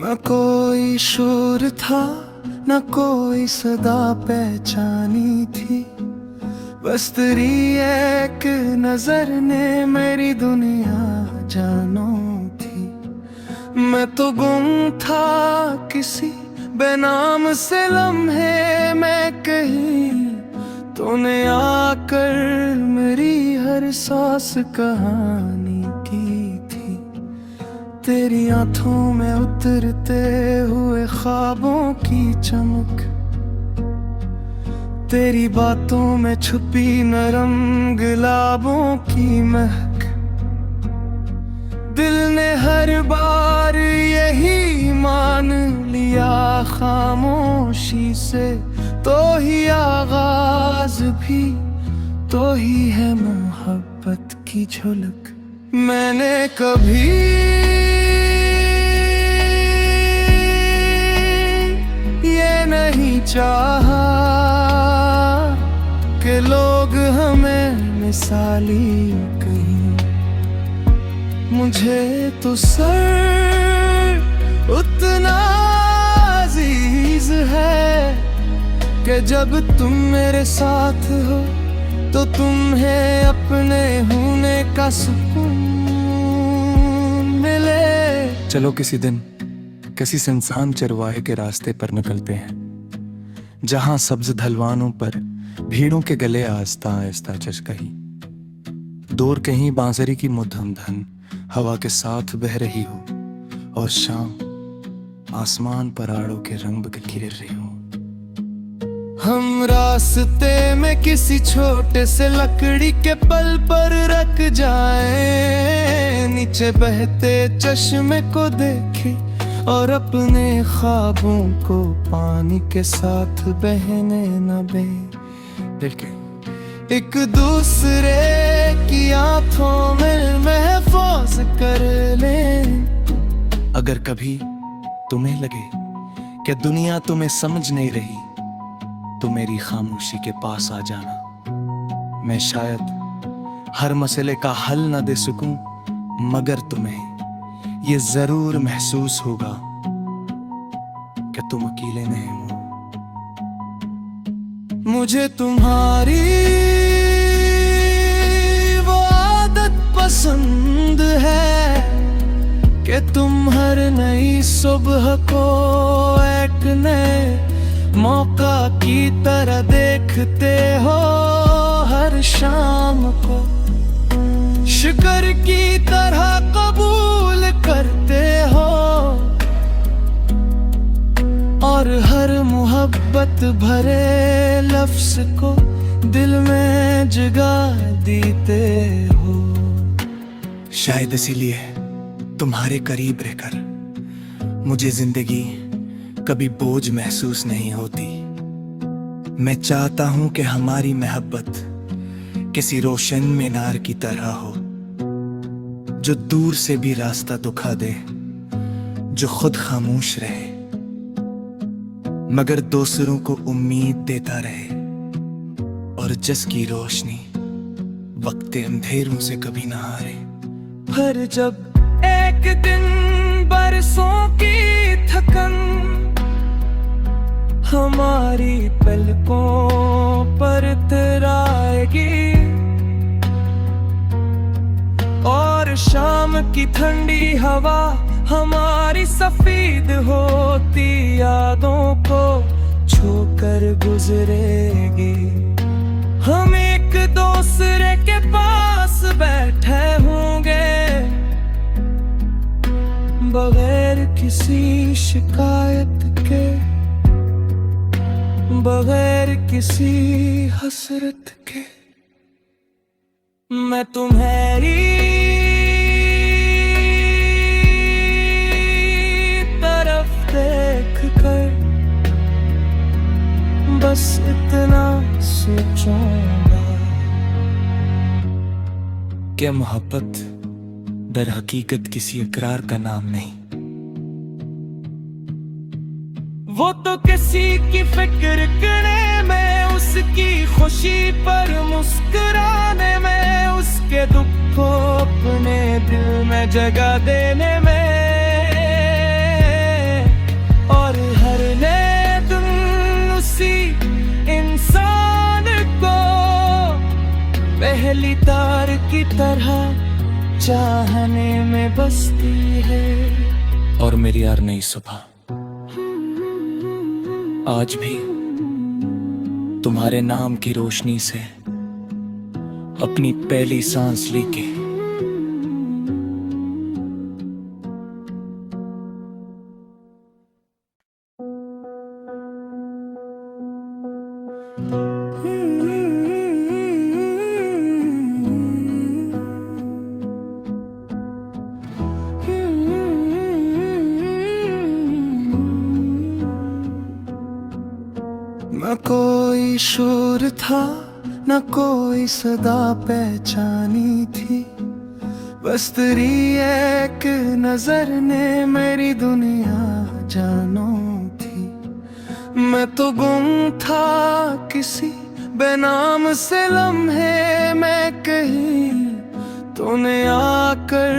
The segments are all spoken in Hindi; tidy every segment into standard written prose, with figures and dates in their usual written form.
न कोई शोर था, न कोई सदा पहचानी थी, बस तेरी एक नजर ने मेरी दुनिया जानो थी। मैं तो गुम था किसी बेनाम से लम्हे में कहीं, तूने आकर मेरी हर सांस कहानी की थी। तेरी आंखों में उतरते हुए ख्वाबों की चमक, तेरी बातों में छुपी नरम गुलाबों की महक, दिल ने हर बार यही मान लिया खामोशी से, तो ही आगाज भी तो ही है मोहब्बत की झलक। मैंने कभी ये नहीं चाहा कि लोग हमें मिसाली कहें, मुझे तो सर उतना अजीज है कि जब तुम मेरे साथ हो तो तुम्हें अपने होने का सुकून मिले। चलो किसी दिन किसी सुनसान चरवाहे के रास्ते पर निकलते हैं, जहां सब्ज ढलवानों पर भीड़ों के गले आस्ता आस्ता चचकही, दूर कहीं बांसुरी की मधुर धन हवा के साथ बह रही हो, और शाम आसमान पर आड़ों के रंग गिर रही हो। हम रास्ते में किसी छोटे से लकड़ी के पल पर रख जाएं, नीचे बहते चश्मे को देखे और अपने ख्वाबों को पानी के साथ बहने न दे। एक दूसरे की आंखों में महफूज कर लें। अगर कभी तुम्हें लगे कि दुनिया तुम्हें समझ नहीं रही, तो मेरी खामोशी के पास आ जाना। मैं शायद हर मसले का हल न दे सकूं, मगर तुम्हें ये जरूर महसूस होगा कि तुम अकेले नहीं हो। मुझे तुम्हारी वो आदत पसंद है कि तुम हर नई सुबह को एक नए मौका की तरह देखते हो, हर शाम को शुक्र की तरह कबूल करते हो, और हर मोहब्बत भरे लफ्ज को दिल में जगा देते हो। शायद इसीलिए तुम्हारे करीब रहकर मुझे जिंदगी कभी बोझ महसूस नहीं होती। मैं चाहता हूं कि हमारी मोहब्बत किसी रोशन मीनार की तरह हो, जो दूर से भी रास्ता दिखा दे, जो खुद खामोश रहे मगर दूसरों को उम्मीद देता रहे, और जिसकी रोशनी वक्त अंधेरों से कभी ना हारे। पर जब एक दिन बरसों की थकन हमारी पलकों पर तराएगी, और शाम की ठंडी हवा हमारी सफेद होती यादों को छूकर गुजरेगी, हम एक दूसरे के पास बैठे होंगे बगैर किसी शिकायत के, बगैर किसी हसरत के। मैं तुम्हारी तरफ देख कर बस इतना सोचूंगा कि मोहब्बत दर हकीकत किसी इकरार का नाम नहीं, वो तो किसी की फिक्र करने में, उसकी खुशी पर मुस्कुराने में, उसके दुख को अपने दिल में जगह देने में। पहली तार की तरह चाहने में बसती है। और मेरी यार नई सुबह आज भी तुम्हारे नाम की रोशनी से अपनी पहली सांस ली के न कोई शोर था न कोई सदा पहचानी थी, बस तेरी एक नजर ने मेरी दुनिया जानो थी। मैं तो गुम था किसी बेनाम से लम्हे में कहीं, तूने आकर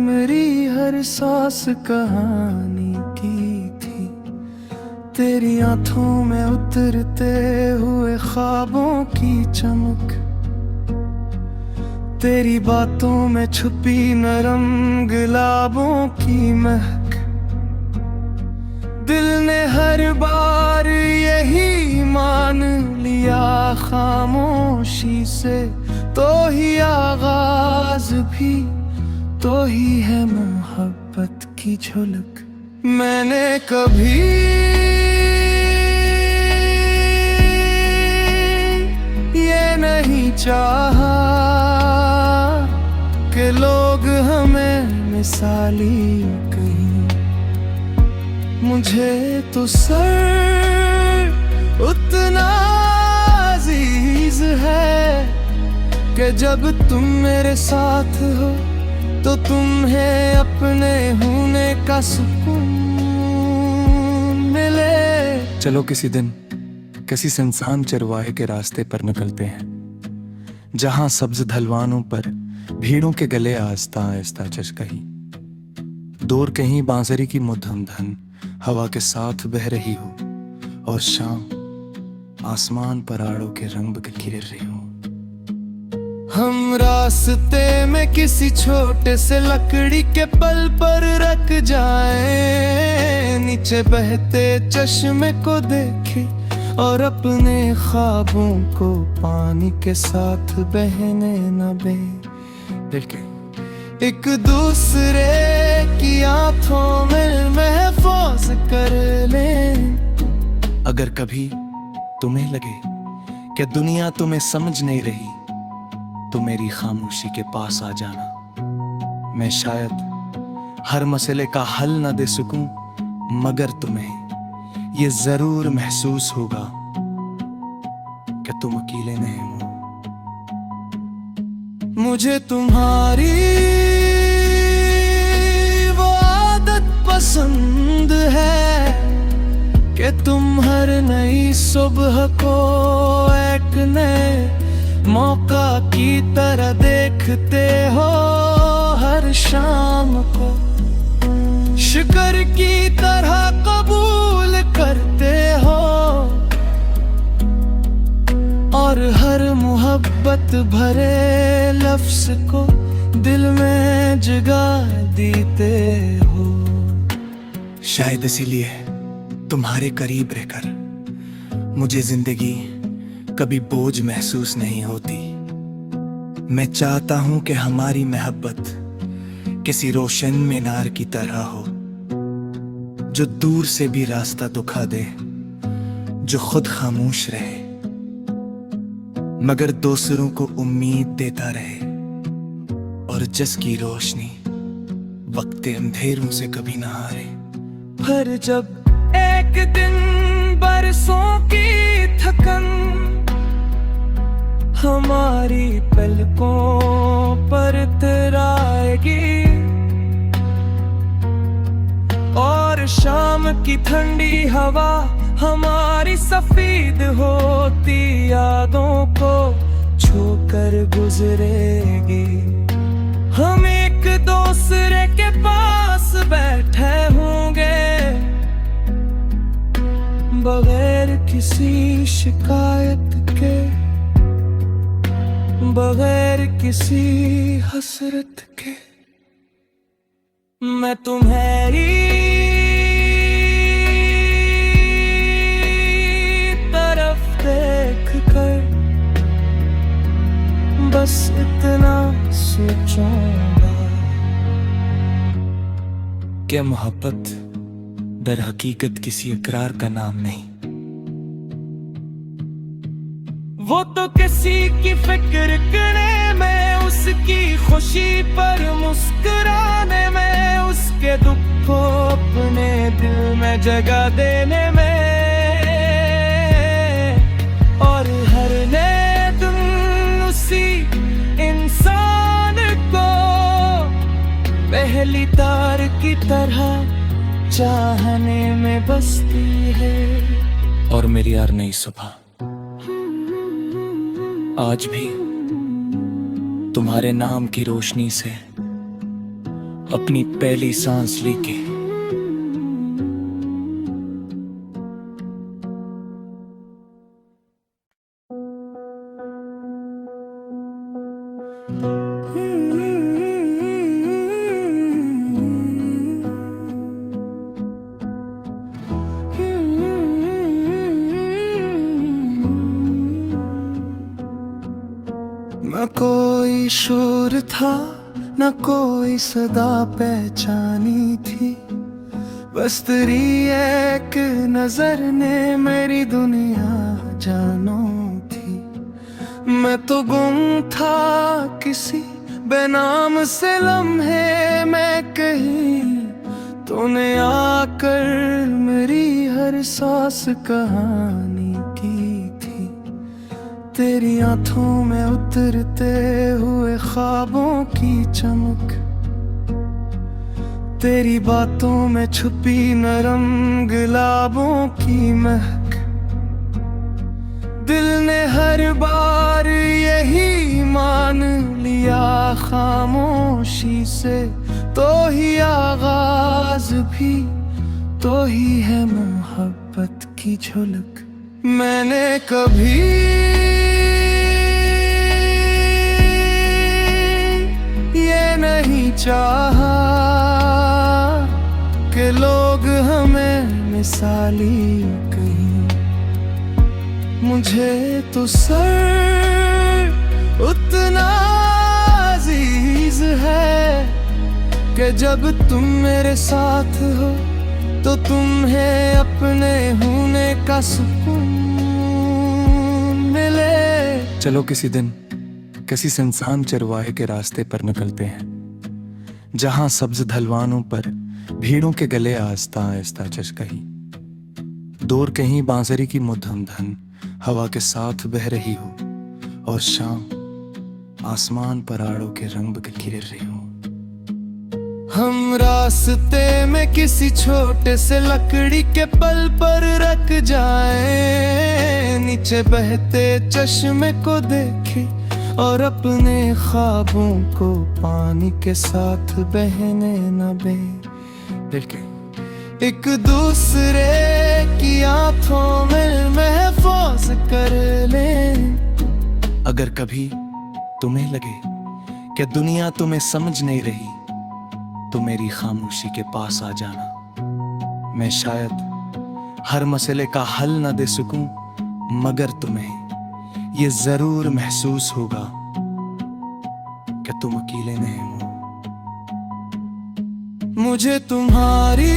मेरी हर सांस कहानी की थी। तेरी आंखों में उतरते हुए ख्वाबों की चमक, तेरी बातों में छुपी नरम गुलाबों की महक। दिल ने हर बार यही मान लिया खामोशी से, तो ही आगाज भी तो ही है मोहब्बत की झलक। मैंने कभी ये नहीं चाहा कि लोग हमें मिसाली कहें, मुझे तो सर उतना अजीज है कि जब तुम मेरे साथ हो तो तुम्हें अपने होने का सुकून मिले। चलो किसी दिन किसी सुनसान चरवाहे के रास्ते पर निकलते हैं, जहां सब्ज ढलवानों पर भीड़ों के गले आस्ता आस्ता चच कहीं, दूर कहीं बांसुरी की मधुर धन हवा के साथ बह रही हो, और शाम आसमान पर आड़ों के रंग गिर रही हो। हम रास्ते में किसी छोटे से लकड़ी के पल पर रख जाएं, नीचे बहते चश्मे को देखे और अपने ख्वाबों को पानी के साथ बहने न दें। एक दूसरे की आंखों में महफूज कर लें। अगर कभी तुम्हें लगे कि दुनिया तुम्हें समझ नहीं रही, तो मेरी खामोशी के पास आ जाना। मैं शायद हर मसले का हल न दे सकूं, मगर तुम्हें ये जरूर महसूस होगा कि तुम अकेले नहीं हो। मुझे तुम्हारी वो आदत पसंद है कि तुम हर नई सुबह को एक नए मौका की तरह देखते हो, हर शाम को शुक्र की तरह कबूल करते हो, और हर मोहब्बत भरे लफ्ज को दिल में जगा देते हो। शायद इसीलिए तुम्हारे करीब रहकर मुझे जिंदगी कभी बोझ महसूस नहीं होती। मैं चाहता हूं कि हमारी मोहब्बत किसी रोशन मीनार की तरह हो, जो दूर से भी रास्ता दिखा दे, जो खुद खामोश रहे मगर दूसरों को उम्मीद देता रहे, और जिसकी रोशनी वक्त अंधेरों से कभी ना हारे। पर जब एक दिन बरसों की थकन हमारी पलकों पर तराएगी, और शाम की ठंडी हवा हमारी सफेद होती यादों को छूकर गुजरेगी। हम एक दूसरे के पास बैठे होंगे बगैर किसी शिकायत के, बगैर किसी हसरत के मैं तुम्हारी तरफ देख कर बस इतना सोचूंगा कि मोहब्बत दर हकीकत किसी इकरार का नाम नहीं, वो तो किसी की फिक्र करने में, उसकी खुशी पर मुस्कुराने में, उसके दुख को अपने दिल में जगह देने में, और हर नए दिन उसी इंसान को पहली तार की तरह चाहने में बसती है। और मेरी यार नई सुबह आज भी तुम्हारे नाम की रोशनी से अपनी पहली सांस लेके न कोई शोर था न कोई सदा पहचानी थी, बस तेरी एक नजर ने मेरी दुनिया जानो थी। मैं तो गुम था किसी बेनाम से लम्हे में कहीं, तूने आकर मेरी हर सांस कहानी की थी। तेरी आंखों में उतरते हुए ख्वाबों की चमक, तेरी बातों में छुपी नरम गुलाबों की महक, दिल ने हर बार यही मान लिया खामोशी से, तो ही आगाज भी तो ही है मोहब्बत की झलक। मैंने कभी ये नहीं चाहा कि लोग हमें मिसाली कहें, मुझे तो सर उतना अजीज है कि जब तुम मेरे साथ हो तो तुम्हें अपने होने का सुकून मिले। चलो किसी दिन किसी सुनसान चरवाहे के रास्ते पर निकलते हैं, जहां सब्ज ढलवानों पर भीड़ों के गले आस्ता आस्ता चचकही, दूर कहीं बांसुरी की मुधम धन हवा के साथ बह रही हो, और शाम आसमान पर आड़ों के रंग गिर रही हो। हम रास्ते में किसी छोटे से लकड़ी के पल पर रख जाएं, नीचे बहते चश्मे को देखे और अपने ख्वाबों को पानी के साथ बहने न दे। एक दूसरे की आंखों में महफूज कर लें। अगर कभी तुम्हें लगे कि दुनिया तुम्हें समझ नहीं रही, तो मेरी खामोशी के पास आ जाना। मैं शायद हर मसले का हल न दे सकूं, मगर तुम्हें ये जरूर महसूस होगा कि तुम अकेले नहीं हो। मुझे तुम्हारी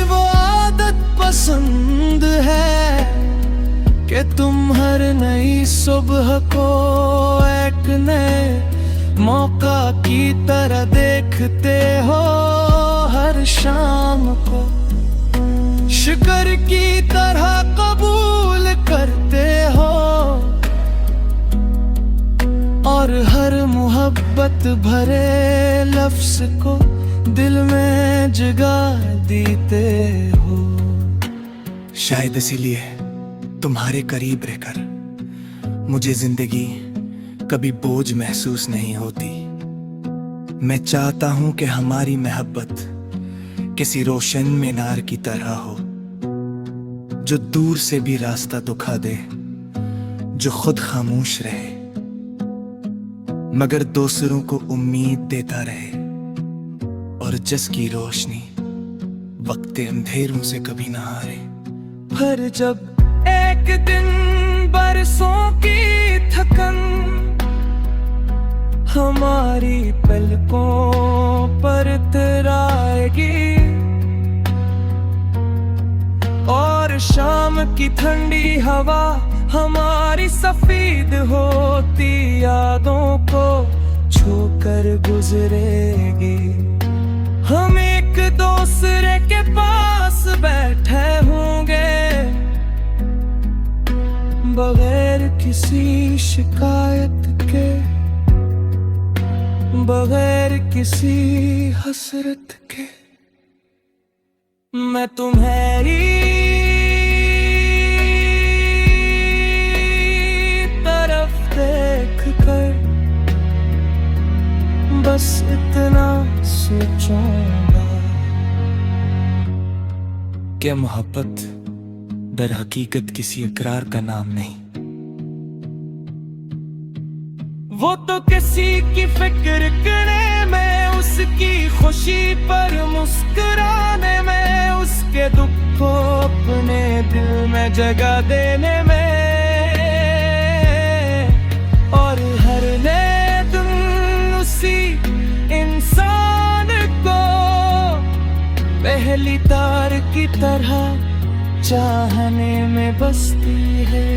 वो आदत पसंद है कि तुम हर नई सुबह को एक नए मौका की तरह देखते हो, हर शाम को शुक्र की तरह कबूल करते हो, और हर मोहब्बत भरे लफ्ज को दिल में जगा देते हो। शायद इसीलिए तुम्हारे करीब रहकर मुझे जिंदगी कभी बोझ महसूस नहीं होती। मैं चाहता हूं कि हमारी मोहब्बत किसी रोशन मीनार की तरह हो, जो दूर से भी रास्ता दिखा दे, जो खुद खामोश रहे मगर दूसरों को उम्मीद देता रहे, और जिसकी रोशनी वक्त अंधेरों से कभी ना हारे। पर जब एक दिन बरसों की थकन हमारी पलकों पर तराएगी और शाम की ठंडी हवा हमारी सफेद होती यादों को छूकर गुजरेगी, हम एक दूसरे के पास बैठे होंगे बगैर किसी शिकायत के, बगैर किसी हसरत के। मैं तुम्हारी तरफ देख कर बस इतना सोचूंगा कि मोहब्बत दर हकीकत किसी इकरार का नाम नहीं, वो तो किसी की फिक्र करने में, उसकी खुशी पर मुस्कुराने में, उसके दुख को अपने दिल में जगह देने में, और हर नए दिन उसी इंसान को पहली तार की तरह चाहने में बसती है।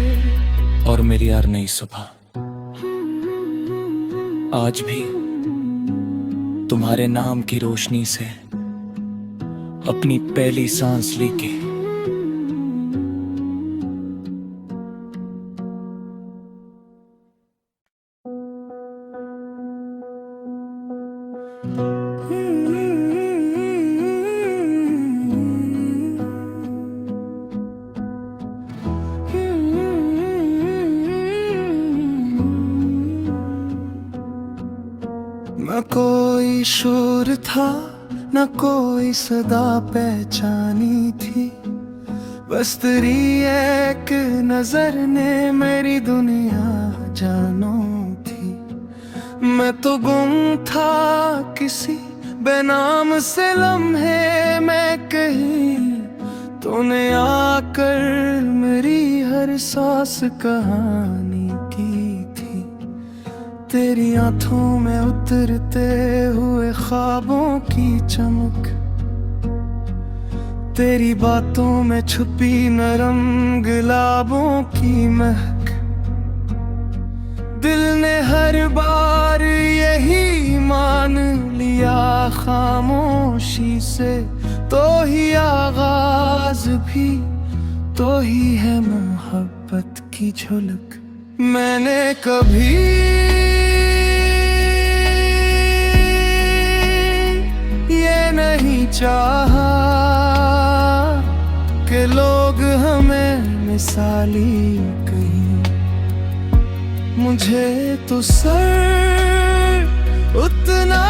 और मेरी यार नई सुबह आज भी तुम्हारे नाम की रोशनी से अपनी पहली सांस लेके न कोई शोर था न कोई सदा पहचानी थी, बस तेरी एक नजर ने मेरी दुनिया जानो थी। मैं तो गुम था किसी बेनाम से लम्हे में कहीं, तूने आकर मेरी हर सांस कहानी की थी। तेरी आंखों में उतरते हुए ख्वाबों की चमक, तेरी बातों में छुपी नरम गुलाबों की महक, दिल ने हर बार यही मान लिया खामोशी से, तो ही आगाज भी तो ही है मोहब्बत की झलक। मैंने कभी ये नहीं चाहा कि लोग हमें मिसाली कहें, मुझे तो सर उतना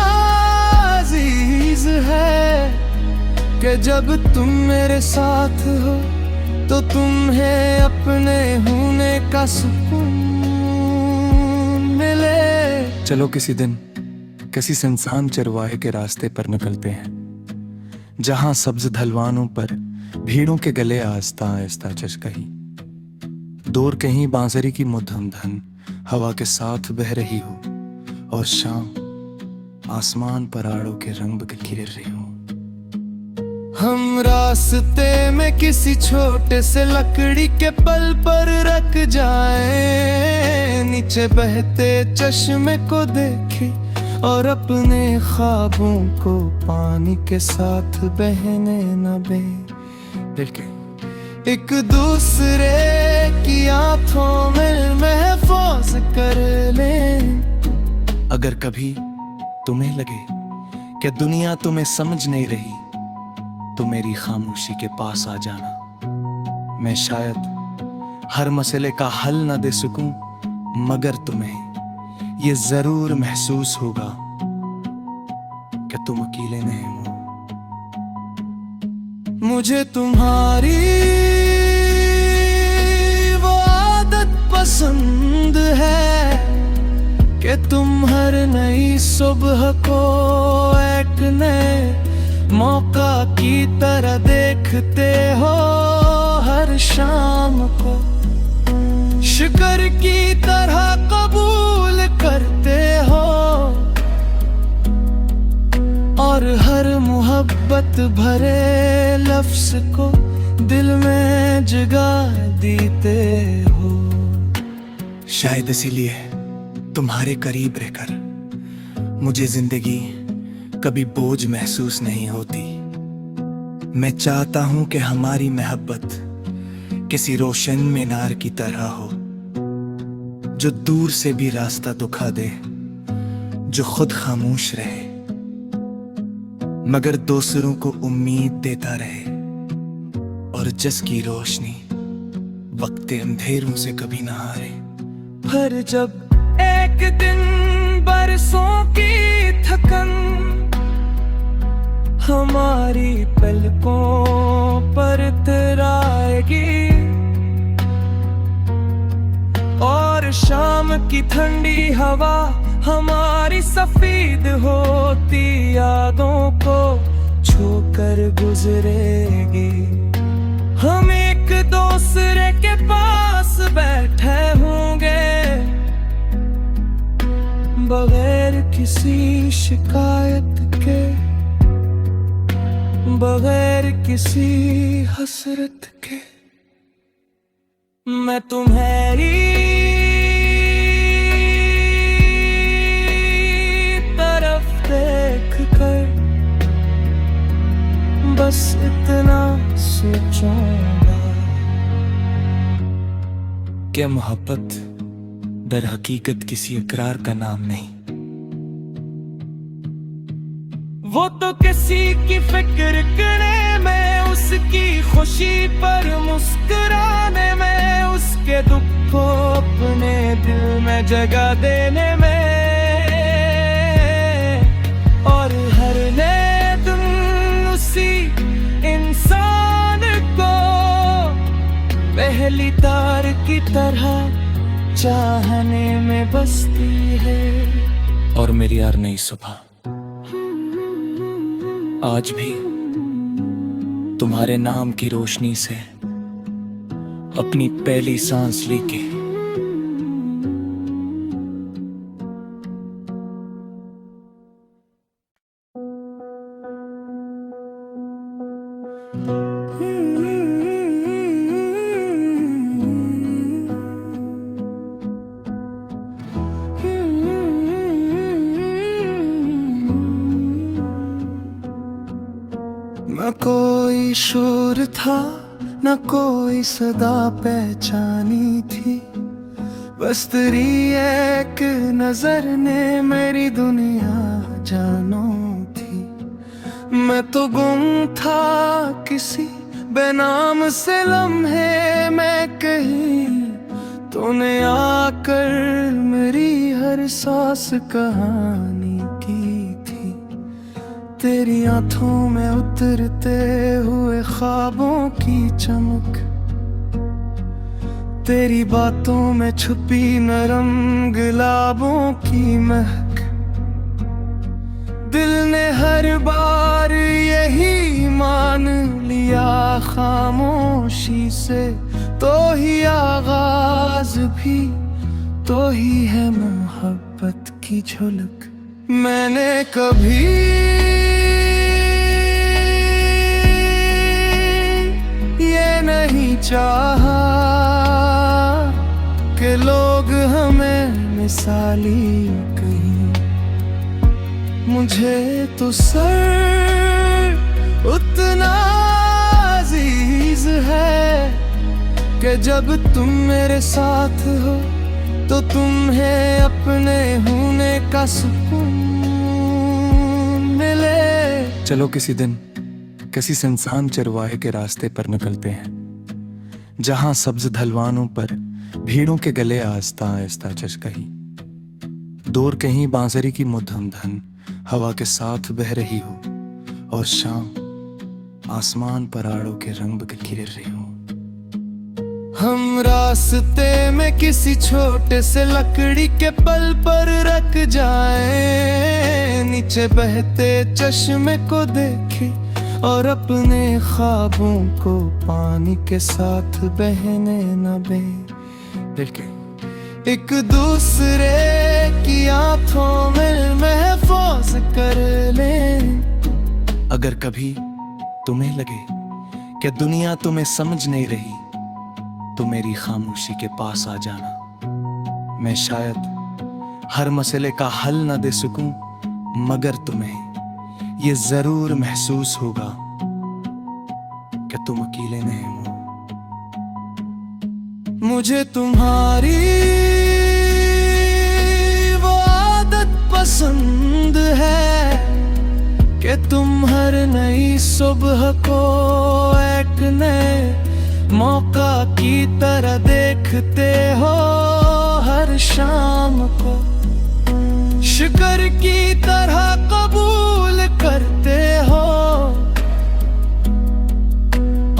अजीज है कि जब तुम मेरे साथ हो तो तुम्हें अपने होने का सुकून मिले। चलो किसी दिन किसी सुनसान चरवाहे के रास्ते पर निकलते हैं, जहां सब्ज ढलवानों पर भीड़ों के गले आस्ता आस्ता चश कही, दूर कहीं बांसुरी की मधुर धन हवा के साथ बह रही हो, और शाम आसमान पर आड़ों के रंग गिर रही हो। हम रास्ते में किसी छोटे से लकड़ी के पल पर रख जाएं, नीचे बहते चश्मे को देखे और अपने ख्वाबों को पानी के साथ बहने न दे के, एक दूसरे की आंखों में महफूज कर लें। अगर कभी तुम्हें लगे कि दुनिया तुम्हें समझ नहीं रही, तो मेरी खामोशी के पास आ जाना। मैं शायद हर मसले का हल न दे सकूं, मगर तुम्हें ये जरूर महसूस होगा कि तुम अकेले नहीं हो। मुझे तुम्हारी वो आदत पसंद है कि तुम हर नई सुबह को एक नए मौका की तरह देखते हो, हर शाम को शुक्र की तरह कबूल करते हो, और हर मोहब्बत भरे लफ्ज को दिल में जगा देते हो। शायद इसीलिए तुम्हारे करीब रहकर मुझे जिंदगी कभी बोझ महसूस नहीं होती। मैं चाहता हूं कि हमारी मोहब्बत किसी रोशन मीनार की तरह हो, जो दूर से भी रास्ता दिखा दे, जो खुद खामोश रहे मगर दूसरों को उम्मीद देता रहे, और जिसकी रोशनी वक्त अंधेरों से कभी ना हारे। पर जब एक दिन बरसों की थकन हमारी पलकों पर तराएगी, और शाम की ठंडी हवा हमारी सफेद होती यादों को छूकर गुजरेगी, हम एक दूसरे के पास बैठे होंगे बगैर किसी शिकायत के, बगैर किसी हसरत के। मैं तुम्हारी तरफ देख कर बस इतना सोचूंगा कि मोहब्बत दर हकीकत किसी इकरार का नाम नहीं, वो तो किसी की फिक्र करने में, उसकी खुशी पर मुस्कुराने में, उसके दुख को अपने दिल में जगह देने में, और हर नए दिन उसी इंसान को पहली तार की तरह चाहने में बसती है। और मेरी यार नई सुबह आज भी तुम्हारे नाम की रोशनी से अपनी पहली सांस लेके न कोई शोर था न कोई सदा पहचानी थी, बस तेरी एक नजर ने मेरी दुनिया जानो थी। मैं तो गुम था किसी बेनाम से लम्हे में कहीं, तूने आकर मेरी हर सांस कहानी की थी। तेरी आंखों में उतरते हुए ख्वाबों की चमक, तेरी बातों में छुपी नरम गुलाबों की महक, दिल ने हर बार यही मान लिया खामोशी से, तो ही आगाज भी तो ही है मोहब्बत की झलक। मैंने कभी ये नहीं चाहा कि लोग हमें मिसाली कहीं, मुझे तो सर उतना अजीज है कि जब तुम मेरे साथ हो तो तुम्हें अपने होने का सुकून मिले। चलो किसी दिन किसी सुनसान चरवाहे के रास्ते पर निकलते हैं, जहां सब्ज ढलवानों पर भीड़ों के गले आस्ता आस्ता चश कही, दूर कहीं बांसुरी की मधुर धन हवा के साथ बह रही हो, और शाम आसमान पर आड़ों के रंग गिर रही हो, हम रास्ते में किसी छोटे से लकड़ी के पल पर रख जाएं, नीचे बहते चश्मे को देखे और अपने ख्वाबों को पानी के साथ बहने न दें। एक दूसरे की आंखों में महफूज कर लें। अगर कभी तुम्हें लगे कि दुनिया तुम्हें समझ नहीं रही, तो मेरी खामोशी के पास आ जाना। मैं शायद हर मसले का हल न दे सकूं, मगर तुम्हें ये जरूर महसूस होगा कि तुम अकेले नहीं हो। मुझे तुम्हारी वो आदत पसंद है कि तुम हर नई सुबह को एक नए मौका की तरह देखते हो, हर शाम को शुक्र की तरह कबूल करते हो,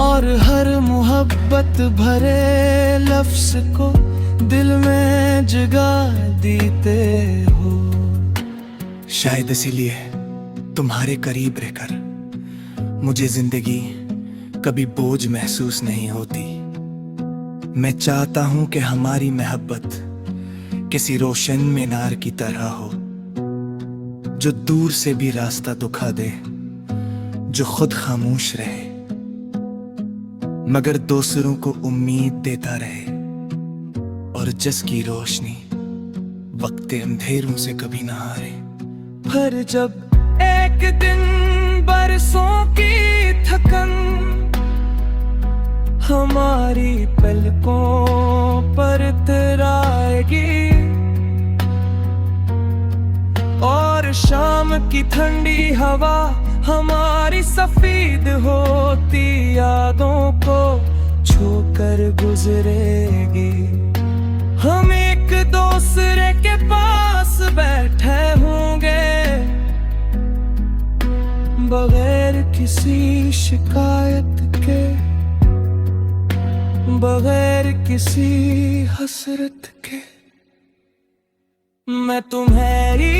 और हर मोहब्बत भरे लफ्ज को दिल में जगा देते हो। शायद इसीलिए तुम्हारे करीब रहकर मुझे जिंदगी कभी बोझ महसूस नहीं होती। मैं चाहता हूं कि हमारी मोहब्बत किसी रोशन मीनार की तरह हो, जो दूर से भी रास्ता दिखा दे, जो खुद खामोश रहे मगर दूसरों को उम्मीद देता रहे, और जिसकी रोशनी वक्त अंधेरों से कभी ना हारे। पर जब एक दिन बरसों की थकन हमारी पलकों पर तराएगी, और शाम की ठंडी हवा हमारी सफेद होती यादों को छूकर गुजरेगी, हम एक दूसरे के पास बैठे होंगे बगैर किसी शिकायत के, बगैर किसी हसरत के। मैं तुम्हारी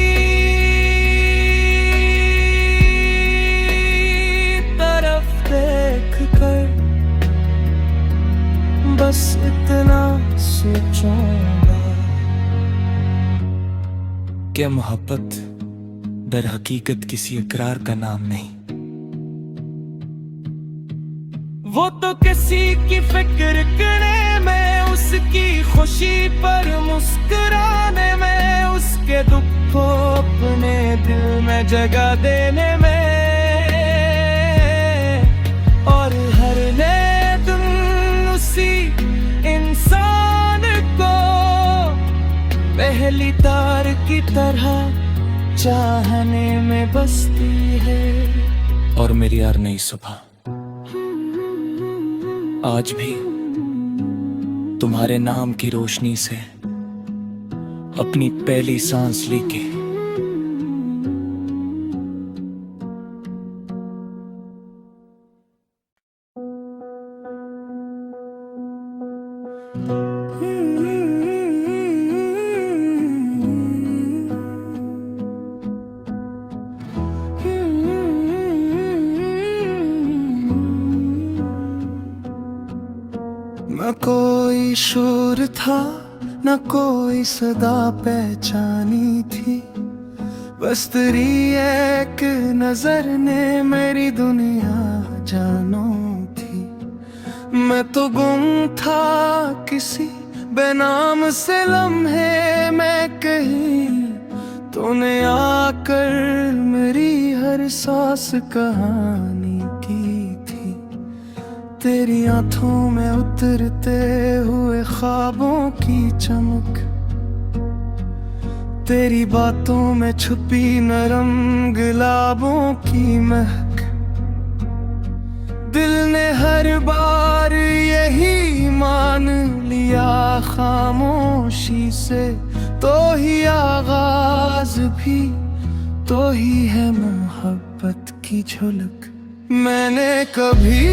बस इतना सोचूंगा कि मोहब्बत दर हकीकत किसी इकरार का नाम नहीं, वो तो किसी की फिक्र करने में, उसकी खुशी पर मुस्कुराने में, उसके दुख को अपने दिल में जगह देने में, और हर नए दिन उसी इंसान को पहली तार की तरह चाहने में बसती है। और मेरी यार नई सुबह आज भी तुम्हारे नाम की रोशनी से अपनी पहली सांस लेके न कोई शोर था, न कोई सदा पहचानी थी, बस तेरी एक नजर ने मेरी दुनिया जानो थी। मैं तो गुम था किसी बेनाम से लम्हे में कहीं, तूने आकर मेरी हर सांस कहानी की थी। तेरी आंखों में उतरते हुए ख्वाबों की चमक, तेरी बातों में छुपी नरम गुलाबों की महक, दिल ने हर बार यही मान लिया खामोशी से, तो ही आगाज भी तो ही है मोहब्बत की झलक। मैंने कभी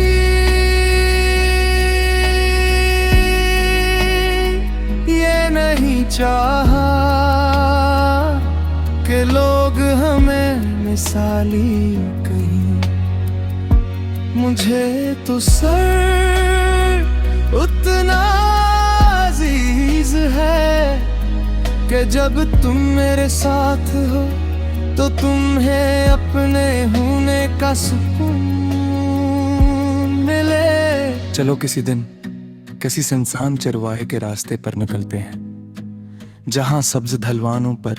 नहीं चाहा कि लोग हमें मिसाली कहीं। मुझे तो सर उतना अजीज है कि जब तुम मेरे साथ हो तो तुम्हें अपने होने का सुकून मिले। चलो किसी दिन किसी सुनसान चरवाहे के रास्ते पर निकलते हैं, जहां सब्ज ढलवानों पर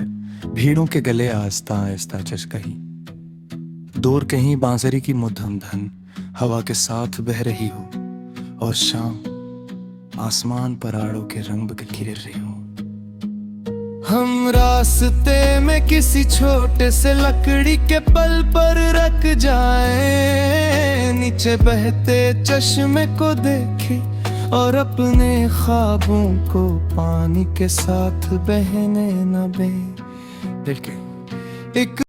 भीड़ों के गले आहिस्ता आहिस्ता चचकही। दूर कहीं बांसुरी की मधुर धन हवा के साथ बह रही हो, और शाम आसमान पर आड़ों के रंग गिर रही हो। हम रास्ते में किसी छोटे से लकड़ी के पल पर रख जाएं, नीचे बहते चश्मे को देखे और अपने ख्वाबों को पानी के साथ बहने न दे। एक